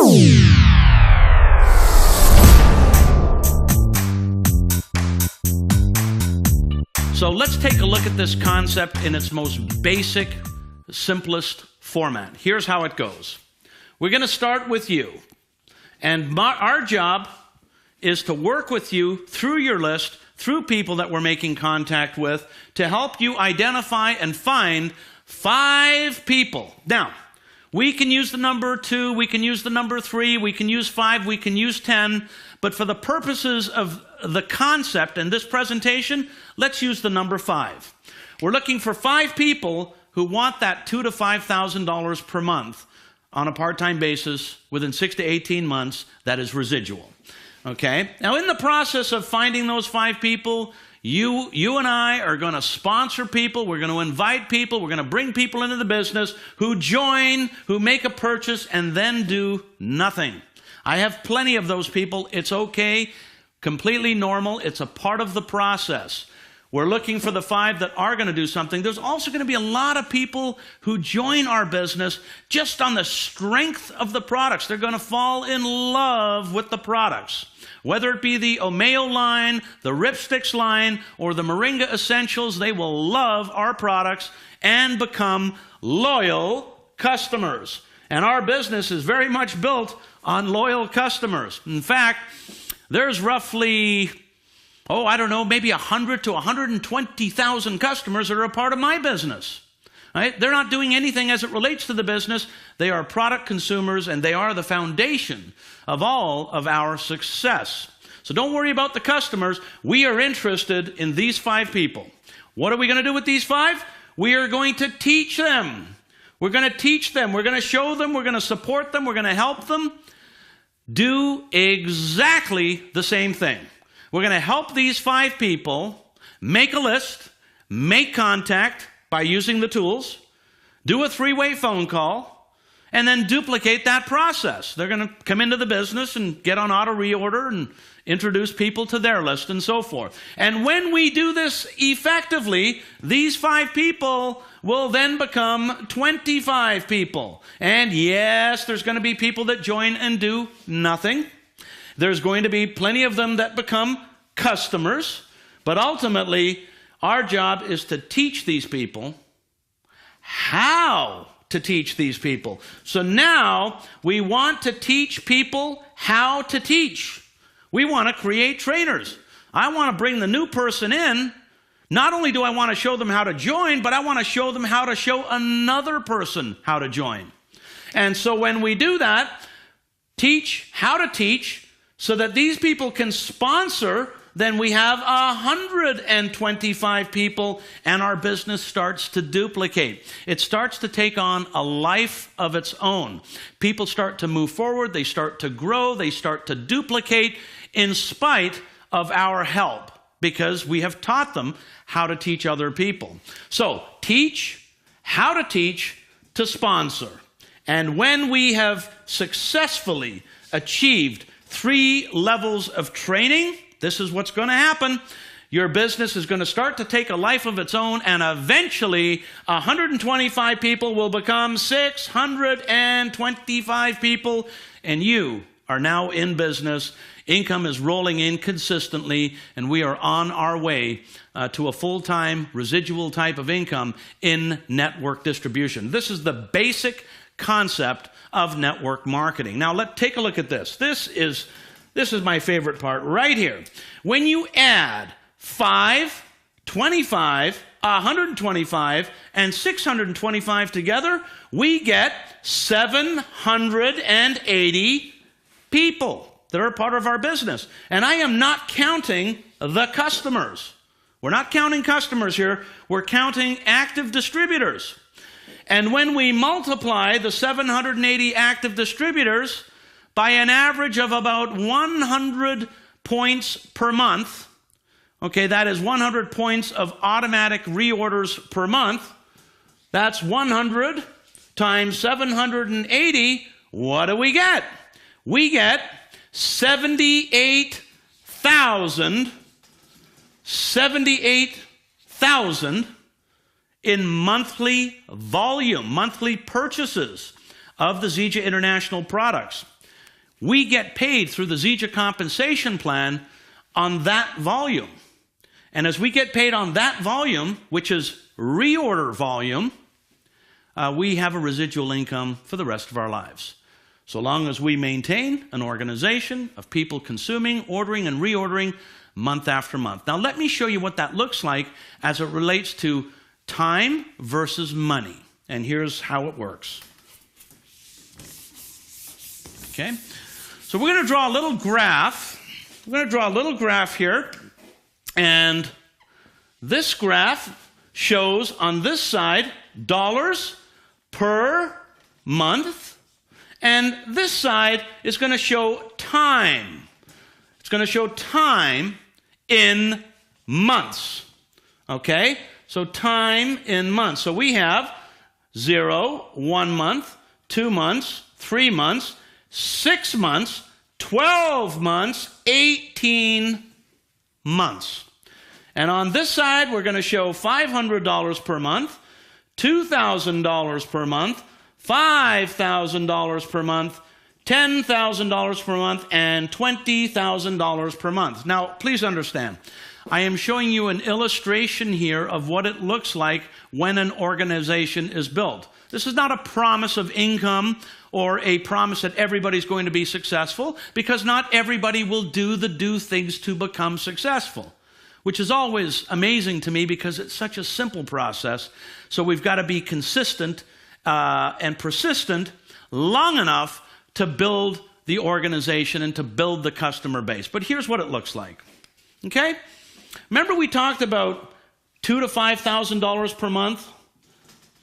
So let's take a look at this concept in its most basic, simplest format. Here's how it goes. We're going to start with you. And our job is to work with you through your list, through people that we're making contact with, to help you identify and find 5 people. Now, we can use the number 2, we can use the number 3, we can use 5, we can use 10, but for the purposes of the concept in this presentation, let's use the number 5. We're looking for 5 people who want that $2,000 to $5,000 per month on a part-time basis within 6 to 18 months. That is residual. Okay? Now, in the process of finding those 5 people, you and I are going to sponsor people, we're going to invite people, we're going to bring people into the business who join, who make a purchase, and then do nothing. I have plenty of those people. It's okay, completely normal. It's a part of the process. We're looking for the 5 that are going to do something. There's also going to be a lot of people who join our business just on the strength of the products. They're going to fall in love with the products. Whether it be the Omeo line, the Ripsticks line, or the Moringa Essentials, they will love our products and become loyal customers. And our business is very much built on loyal customers. In fact, there's roughly, maybe 100 to 120,000 customers that are a part of my business. Right? They're not doing anything as it relates to the business. They are product consumers, and they are the foundation of all of our success. So don't worry about the customers. We are interested in these 5 people. What are we going to do with these 5? We are going to teach them. We're going to teach them. We're going to show them. We're going to support them. We're going to help them do exactly the same thing. We're going to help these 5 people make a list, make contact by using the tools, do a 3-way phone call, and then duplicate that process. They're going to come into the business and get on auto reorder and introduce people to their list and so forth. And when we do this effectively, these 5 people will then become 25 people. And yes, there's going to be people that join and do nothing. There's going to be plenty of them that become customers. But ultimately, our job is to teach these people how to teach these people. So now we want to teach people how to teach. We want to create trainers. I want to bring the new person in. Not only do I want to show them how to join, but I want to show them how to show another person how to join. And so when we do that, teach how to teach so that these people can sponsor, then we have 125 people, and our business starts to duplicate. It starts to take on a life of its own. People start to move forward, they start to grow, they start to duplicate in spite of our help, because we have taught them how to teach other people. So, teach how to teach to sponsor. And when we have successfully achieved 3 levels of training, this is what's going to happen. Your business is going to start to take a life of its own, and eventually 125 people will become 625 people, and you are now in business. Income is rolling in consistently, and we are on our way to a full-time residual type of income in network distribution. This is the basic concept of network marketing. Now, let's take a look at this. This is my favorite part right here. When you add 5, 25, 125, and 625 together, we get 780 people that are part of our business. And I am not counting the customers. We're not counting customers here. We're counting active distributors. And when we multiply the 780 active distributors by an average of about 100 points per month, okay, that is 100 points of automatic reorders per month, that's 100 times 780, what do we get? We get 78,000 in monthly volume, monthly purchases of the Zija International products. we get paid through the Zija compensation plan on that volume. And as we get paid on that volume, which is reorder volume, we have a residual income for the rest of our lives. So long as we maintain an organization of people consuming, ordering, and reordering month after month. Now let me show you what that looks like as it relates to time versus money. And here's how it works. Okay, so we're going to draw a little graph. We're going to draw a little graph here. And this graph shows on this side dollars per month. And this side is going to show time. It's going to show time in months. Okay? So time in months. So we have 0, 1 month, 2 months, 3 months, 6 months, 12 months, 18 months. And on this side, we're going to show $500 per month, $2,000 per month, $5,000 per month, $10,000 per month, and $20,000 per month. Now, please understand, I am showing you an illustration here of what it looks like when an organization is built. This is not a promise of income or a promise that everybody's going to be successful, because not everybody will do things to become successful, which is always amazing to me because it's such a simple process. So we've got to be consistent and persistent long enough to build the organization and to build the customer base. But here's what it looks like. Okay? Remember we talked about $2,000 to $5,000 per month?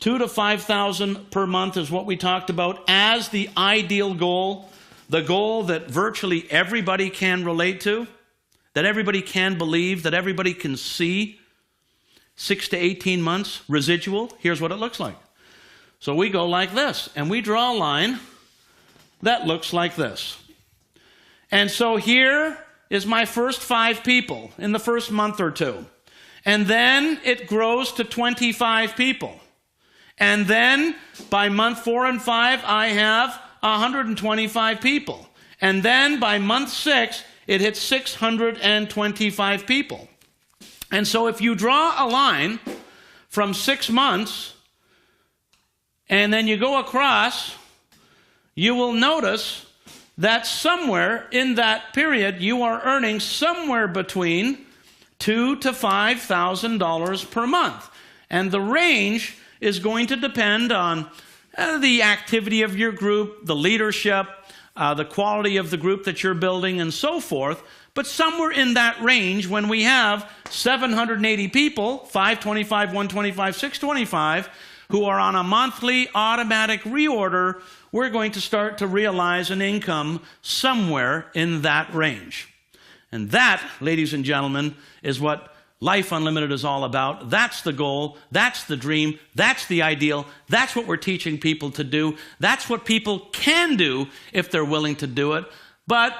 $2,000 to $5,000 per month is what we talked about as the ideal goal, the goal that virtually everybody can relate to, that everybody can believe, that everybody can see. 6 to 18 months residual. Here's what it looks like. So we go like this, and we draw a line that looks like this. And so here is my first 5 people in the first month or two. And then it grows to 25 people. And then by month 4 and 5, I have 125 people. And then by month 6, it hits 625 people. And so if you draw a line from 6 months and then you go across, you will notice that somewhere in that period you are earning somewhere between $2,000 to $5,000 per month. And the range is going to depend on the activity of your group, the leadership, the quality of the group that you're building, and so forth. But somewhere in that range, when we have 780 people, 525, 125, 625, who are on a monthly automatic reorder, we're going to start to realize an income somewhere in that range. And that, ladies and gentlemen, is what Life Unlimited is all about. That's the goal. That's the dream. That's the ideal. That's what we're teaching people to do. That's what people can do if they're willing to do it. But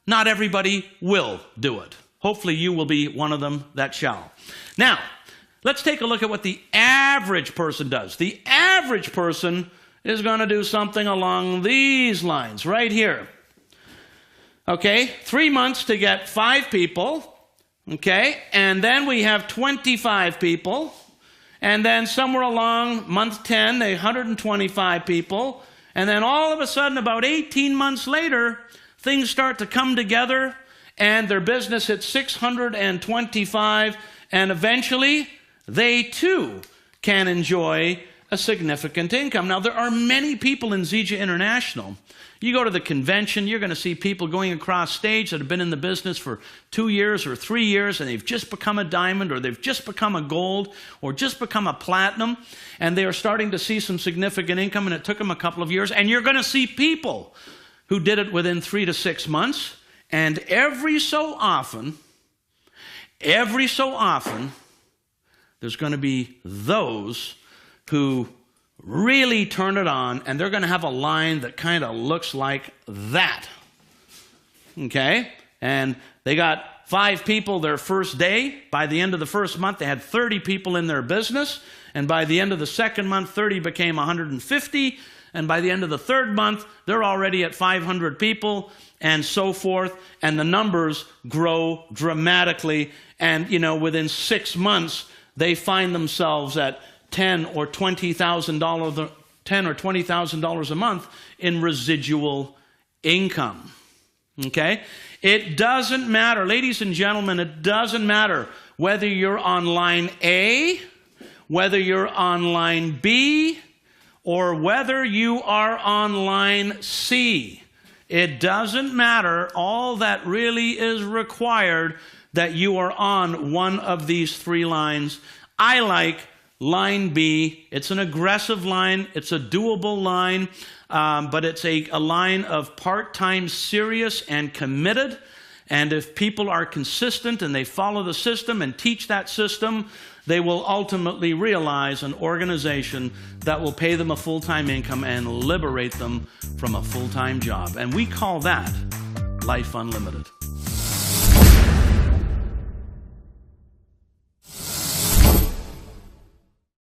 not everybody will do it. Hopefully you will be one of them that shall. Now, let's take a look at what the average person does. The average person is going to do something along these lines right here. Okay, 3 months to get 5 people. Okay, and then we have 25 people. And then somewhere along month 10, 125 people. And then all of a sudden, about 18 months later, things start to come together and their business hits 625. And eventually, they too can enjoy a significant income. Now, there are many people in Zija International. You go to the convention, you're going to see people going across stage that have been in the business for 2 years or 3 years, and they've just become a diamond, or they've just become a gold, or just become a platinum, and they are starting to see some significant income, and it took them a couple of years. And you're going to see people who did it within 3 to 6 months, and every so often, there's going to be those who really turn it on, and they're going to have a line that kind of looks like that. Okay? And they got 5 people their first day. By the end of the first month, they had 30 people in their business. And by the end of the second month, 30 became 150. And by the end of the third month, they're already at 500 people and so forth. And the numbers grow dramatically. And, within 6 months, they find themselves at $10,000 or $20,000 a month in residual income. Okay? It doesn't matter, ladies and gentlemen, it doesn't matter whether you're on line A, whether you're on line B, or whether you are on line C. It doesn't matter. All that really is required that you are on one of these three lines. I like line B. It's an aggressive line. It's a doable line, but it's a line of part-time, serious, and committed. And if people are consistent and they follow the system and teach that system, they will ultimately realize an organization that will pay them a full-time income and liberate them from a full-time job. And we call that Life Unlimited.